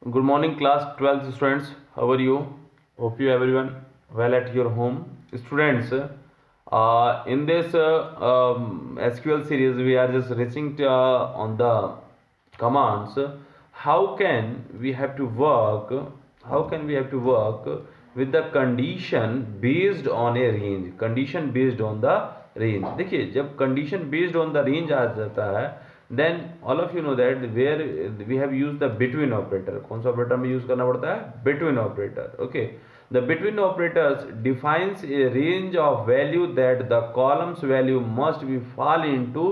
Good morning, class 12th students. How are you? Hope you everyone well at your home. Students, in this SQL series, we are just reaching on the commands. How can we have to work? How can we have to work with the condition based on a range? Condition based on the range. देखिए जब condition based on the range आ जाता है, then all of you know that where we have used the between operator. कौन सा operator में use करना पड़ता है? Between operator. Okay. The between operators defines a range of value that the columns value must be fall into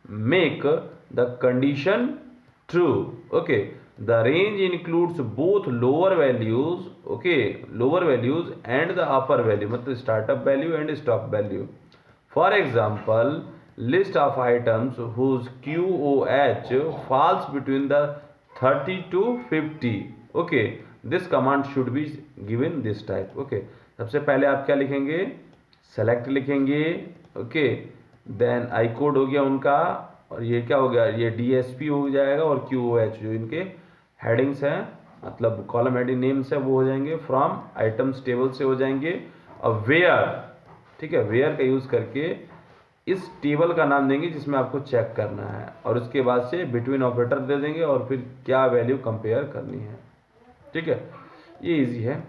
make the condition true. Okay. The range includes both lower values, okay, lower values and the upper value, मतलब startup value and stop value. For example, list of items whose QOH falls between the 30 to 50. Okay, this command should be given this type. Okay, सबसे पहले आप क्या लिखेंगे? Select लिखेंगे. Okay, then I code हो गया उनका, और ये क्या हो गया? ये DSP हो जाएगा, और QOH जो इनके हेडिंग्स हैं, मतलब कॉलम हेडिंग नेम्स है, वो हो जाएंगे फ्रॉम आइटम्स टेबल से हो जाएंगे। और वेयर, ठीक है, वेयर का यूज़ करके इस टेबल का नाम देंगे जिसमें आपको चेक करना है, और उसके बाद से बिटवीन ऑपरेटर दे देंगे और फिर क्या वैल्यू कंपेयर करनी है। ठीक है, ये इजी है,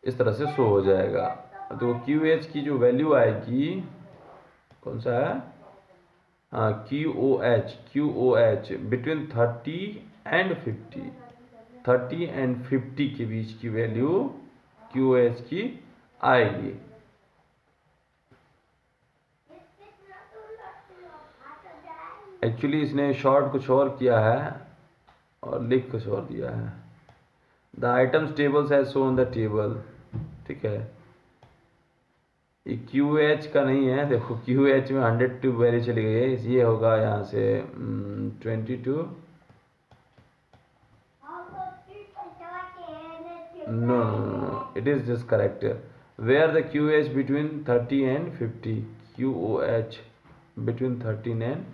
इस तरह से शो हो जाएगा। तो QH की जो वैल्यू आएगी, कौन सा है? हाँ, QOH बिटवीन 30 एंड 50, 30 एंड 50 के बीच की वैल्यू QOH की आएगी। एक्चुअली इसने शॉर्ट कुछ और किया है और लिख कुछ और दिया है। The items tables has shown the table, ठीक है, ये QH का नहीं है। देखो QH में 102 वैल्यू चली गई है, ये होगा यहाँ से 22। No, it is just correct. Where the QH between 30 and 50, QOH between 13 and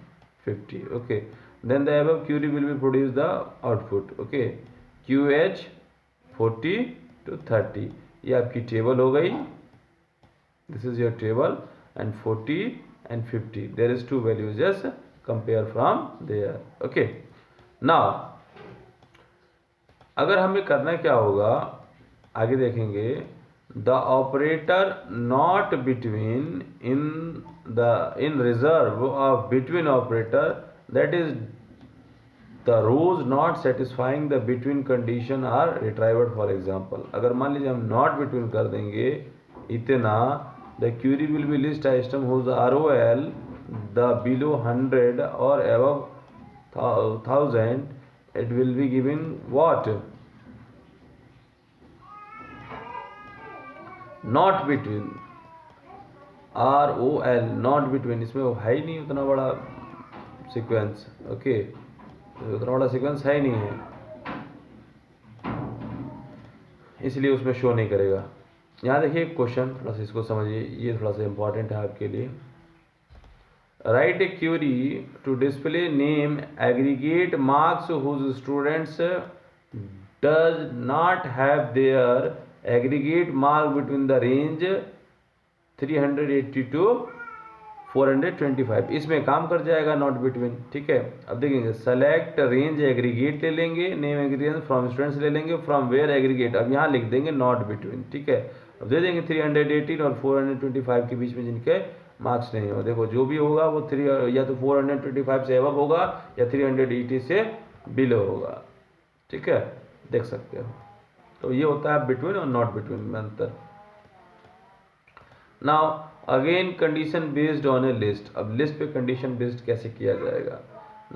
50. Okay, then the above query will be produce the output. Okay, QH 40 to 30, ये आपकी टेबल हो गई। This is your table, and 40 and 50, there is two values, just compare from there. Okay, now अगर हमें करना क्या होगा, आगे देखेंगे। The operator not between in reserve of between operator, that is the rows not satisfying the between condition are retrieved. For example, अगर मान लीजिए हम नॉट बिटवीन कर देंगे इतना, the query will be list item whose ROL the below 100 और above 1000, it will be giving what? Not between, ROL not between, इसमें वो है ही नहीं उतना बड़ा सीक्वेंस। ओके, उतना बड़ा सीक्वेंस है ही नहीं है, इसलिए उसमें शो नहीं करेगा। यहाँ देखिए क्वेश्चन, थोड़ा सा इसको समझिए, ये थोड़ा सा इंपॉर्टेंट है आपके लिए। Write a query to display name aggregate marks whose students does not have their aggregate mark between the range 380 to 425, इसमें काम कर जाएगा नॉट बिटवीन। ठीक है, अब देखेंगे, सेलेक्ट रेंज एग्रीगेट ले लेंगे, नेम एग्रीगेट फ्रॉम स्टूडेंट्स ले लेंगे, फ्रॉम वेयर एग्रीगेट, अब यहाँ लिख देंगे नॉट बिटवीन। ठीक है, अब दे देंगे 318 और 425 के बीच में जिनके मार्क्स नहीं हो। देखो जो भी होगा वो 3 या तो 425 से अबव होगा या 380 से बिलो होगा। ठीक है, देख सकते हो। तो ये होता है बिटवीन और नॉट बिटवीन में अंतर। Now again condition based on a list, अब लिस्ट पे कंडीशन बेस्ड कैसे किया जाएगा?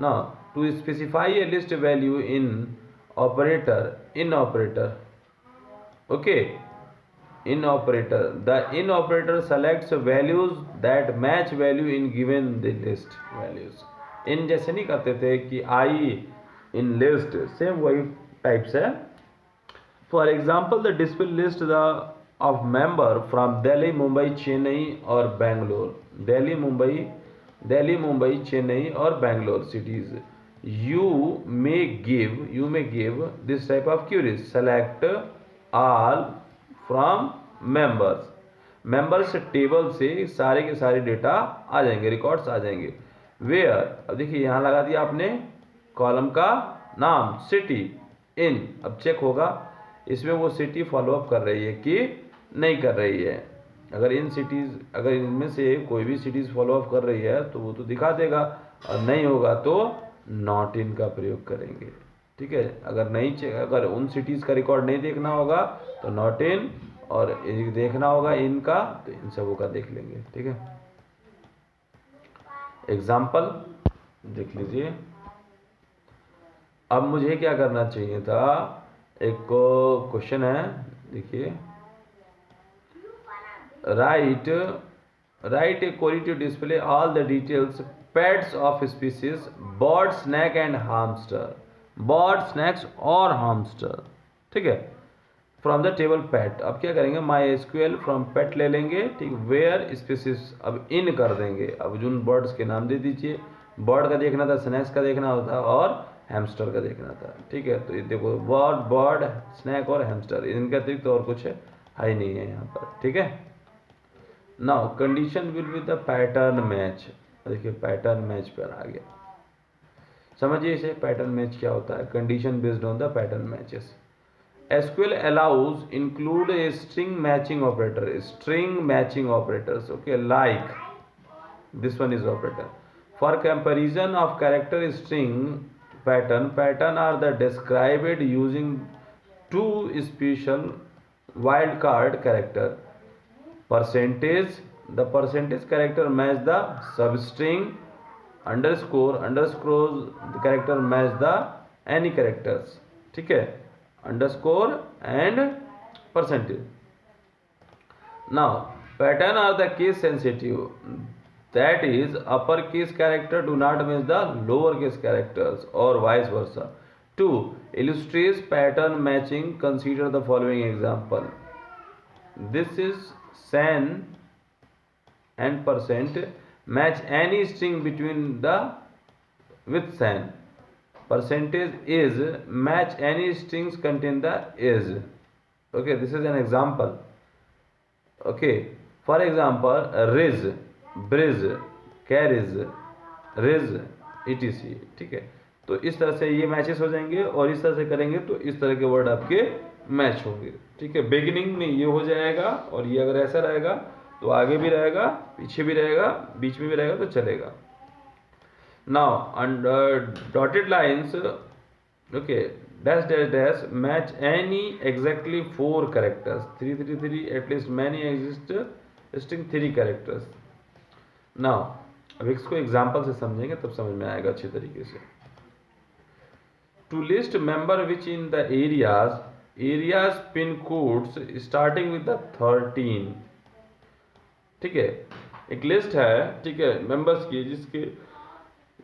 Now to specify a list value in operator, okay, in operator, the in operator selects values that match value in given the list values. in जैसे नहीं करते थे कि I in list, सेम वही types है। For example the display list the of member from Delhi, Mumbai, Chennai और बेंगलोर। दिल्ली, मुंबई, चेन्नई और Bangalore cities you may give this type of queries. Select all from members table से सारे के सारे डेटा आ जाएंगे, रिकॉर्ड्स आ जाएंगे। वेयर, अब देखिए यहाँ लगा दिया आपने कॉलम का नाम सिटी इन। अब चेक होगा इसमें वो सिटी फॉलोअप कर रही है कि नहीं कर रही है। अगर इनमें से कोई भी सिटीज फॉलोअप कर रही है तो वो तो दिखा देगा, और नहीं होगा तो नॉट इन का प्रयोग करेंगे। ठीक है, अगर उन सिटीज का रिकॉर्ड नहीं देखना होगा तो नॉट इन, और देखना होगा इनका तो इन सबों का देख लेंगे। ठीक है, एग्जाम्पल देख लीजिए। अब मुझे क्या करना चाहिए था, एक क्वेश्चन है, देखिए write a query to display all the details pets of species bird, snake and hamster, bird, snakes और हामस्टर। ठीक है, फ्रॉम द टेबल पेट। अब क्या करेंगे, माई एसक्यूएल फ्रॉम पेट ले लेंगे। ठीक, वेयर स्पीसीज अब इन कर देंगे। अब जो बर्ड्स के नाम दे दीजिए, बर्ड का देखना था, स्नैक्स का देखना होता और हैमस्टर का देखना था। ठीक है, तो ये देखो बर्ड, स्नैक और हैमस्टर, इनके अतिरिक्त और कुछ है ही नहीं है यहाँ पर। ठीक है, now condition will be the pattern match. देखिए पैटर्न मैच पर आ गया, समझिए इसे। पैटर्न मैच क्या होता है, condition based on the pattern matches. SQL allows include a string matching operators, okay, like this one is operator for comparison of character string. Pattern are the described using two special wildcard character. Percentage, the percentage character match the substring. Underscores the character match the any characters. ठीक है, underscore and percentage. Now pattern are the case sensitive, that is uppercase character do not match the lowercase characters or vice versa. To illustrate pattern matching, consider the following example. This is san and percent match any string between the with san. Percentage is match any strings contain the is. Okay, this is an example. Okay, for example riz, briz, carries, riz, etc. ठीक है, तो इस तरह से ये matches हो जाएंगे, और इस तरह से करेंगे तो इस तरह के वर्ड आपके मैच होंगे। ठीक है, बिगिनिंग में ये हो जाएगा, और ये अगर ऐसा रहेगा तो आगे भी रहेगा, पीछे भी रहेगा, बीच में भी रहेगा तो चलेगा। Now under dotted lines, okay, dash dash dash match any exactly 4 characters. 3 at least many exist string 3 characters. Now अब इसको एग्जाम्पल से समझेंगे तब समझ में आएगा अच्छी तरीके से। To list member which in the areas pin codes starting with the 13. ठीक है, एक लिस्ट है, ठीक है, मेंबर्स की जिसके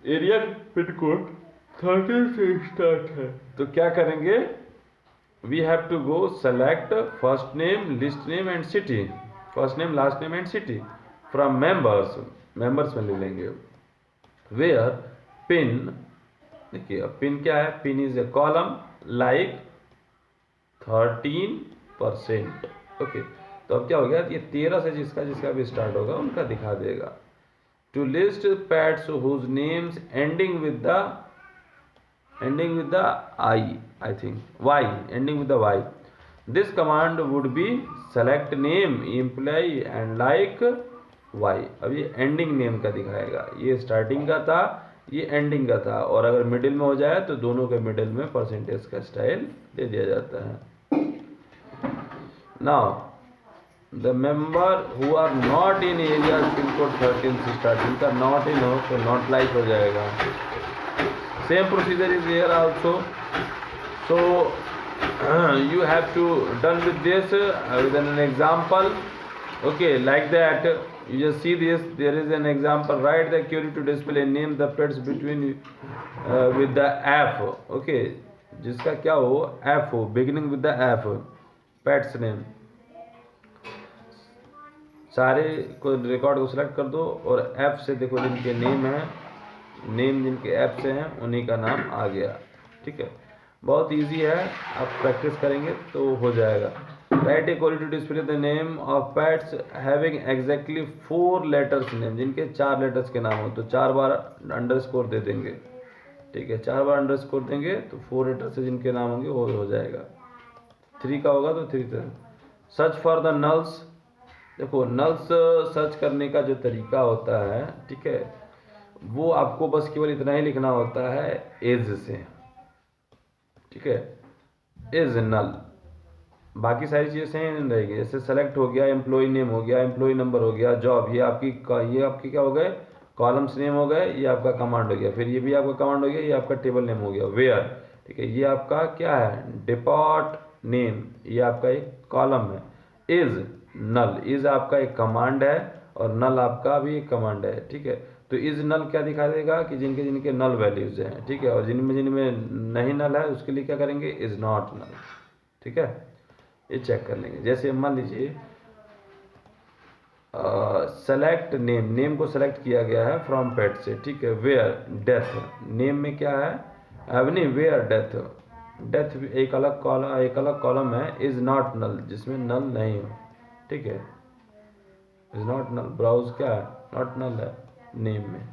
एरिया पिन कोड 13 से स्टार्ट है। तो क्या करेंगे, we have to go select first name, list name and city, first name, last name and city from members में ले लेंगे। वेयर पिन, देखिए अब पिन क्या है, pin is a column like 13%। Okay, तो अब क्या हो गया, ये 13 से जिसका भी स्टार्ट होगा उनका दिखा देगा। To list pets whose names ending with the I think Y, ending with the Y. This command would be select name, employee and like Y. अब ये ending name का दिखाएगा, ये starting का था, ये ending का था, और अगर middle में हो जाए तो दोनों के middle में percentage का स्टाइल दे दिया जाता है। Now the member who are not in areas pin code 13 से start, इनका not in हो तो not like हो जाएगा। Same procedure is here also. So you have to done with this with an example. Okay, like that you just see this, there is an example. Write the query to display name the pets between with the F. Okay, जिसका क्या हो, F हो, beginning with the F, pets name। सारे को record को select कर दो, और F से देखो जिनके नेम है नेम जिनके ऐप से हैं उन्हीं का नाम आ गया। ठीक है, बहुत इजी है, आप प्रैक्टिस करेंगे तो हो जाएगा। Write a query to display the name of pets having exactly 4 letters name, जिनके 4 लेटर्स के नाम हो तो 4 बार अंडरस्कोर दे देंगे। ठीक है, 4 बार अंडरस्कोर देंगे तो 4 लेटर से जिनके नाम होंगे वो हो जाएगा। 3 का होगा तो 3। सर्च फॉर द नल्स, देखो नल्स सर्च करने का जो तरीका होता है, ठीक है, वो आपको बस केवल इतना ही लिखना होता है एज से। ठीक है, इज नल, बाकी सारी चीज़ें सेम रहेगी। जैसे सेलेक्ट हो गया, एम्प्लॉय नेम हो गया, एम्प्लॉय नंबर हो गया, जॉब, ये आपकी क्या हो गए, कॉलम्स नेम हो गए, ये आपका कमांड हो गया। फिर ये भी आपका कमांड हो गया, ये आपका टेबल नेम हो गया। वेयर, ठीक है, ये आपका क्या है, डिपार्ट नेम, ये आपका एक कॉलम है। इज नल, इज आपका एक कमांड है और नल आपका भी एक कमांड है। ठीक है, तो इज नल क्या दिखा देगा कि जिनके जिनके नल वैल्यूज हैं। ठीक है, और जिनमें जिनमें नहीं नल है उसके लिए क्या करेंगे, इज नॉट नल। ठीक है, ये चेक कर लेंगे। जैसे मान लीजिए सेलेक्ट नेम, नेम को सेलेक्ट किया गया है फ्रॉम पेट से। ठीक है, वेयर डेथ, नेम में क्या है, अब नहीं, वेयर डेथ, डेथ एक अलग कॉलम है। इज नॉट नल, जिसमें नल नहीं हो। ठीक है, इज नॉट नल, ब्राउज क्या है, नॉट नल है नेम में,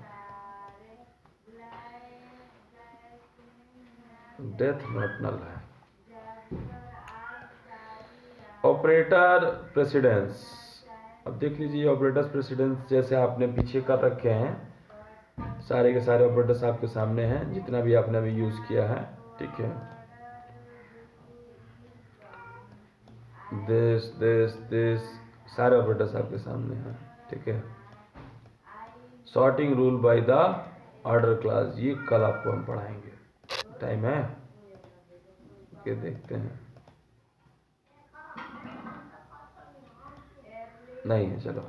डेथ नॉट नल है। ऑपरेटर प्रेसिडेंस, अब देख लीजिए ऑपरेटर्स प्रेसिडेंस जैसे आपने पीछे कर रखे हैं, सारे के सारे ऑपरेटर्स आपके सामने हैं जितना भी आपने अभी यूज किया है। ठीक है, दिस सारे ऑपरेटर्स आपके सामने हैं। ठीक है, sorting rule by the order class, ये कल आपको हम पढ़ाएंगे। टाइम है कि देखते हैं, नहीं है, चलो।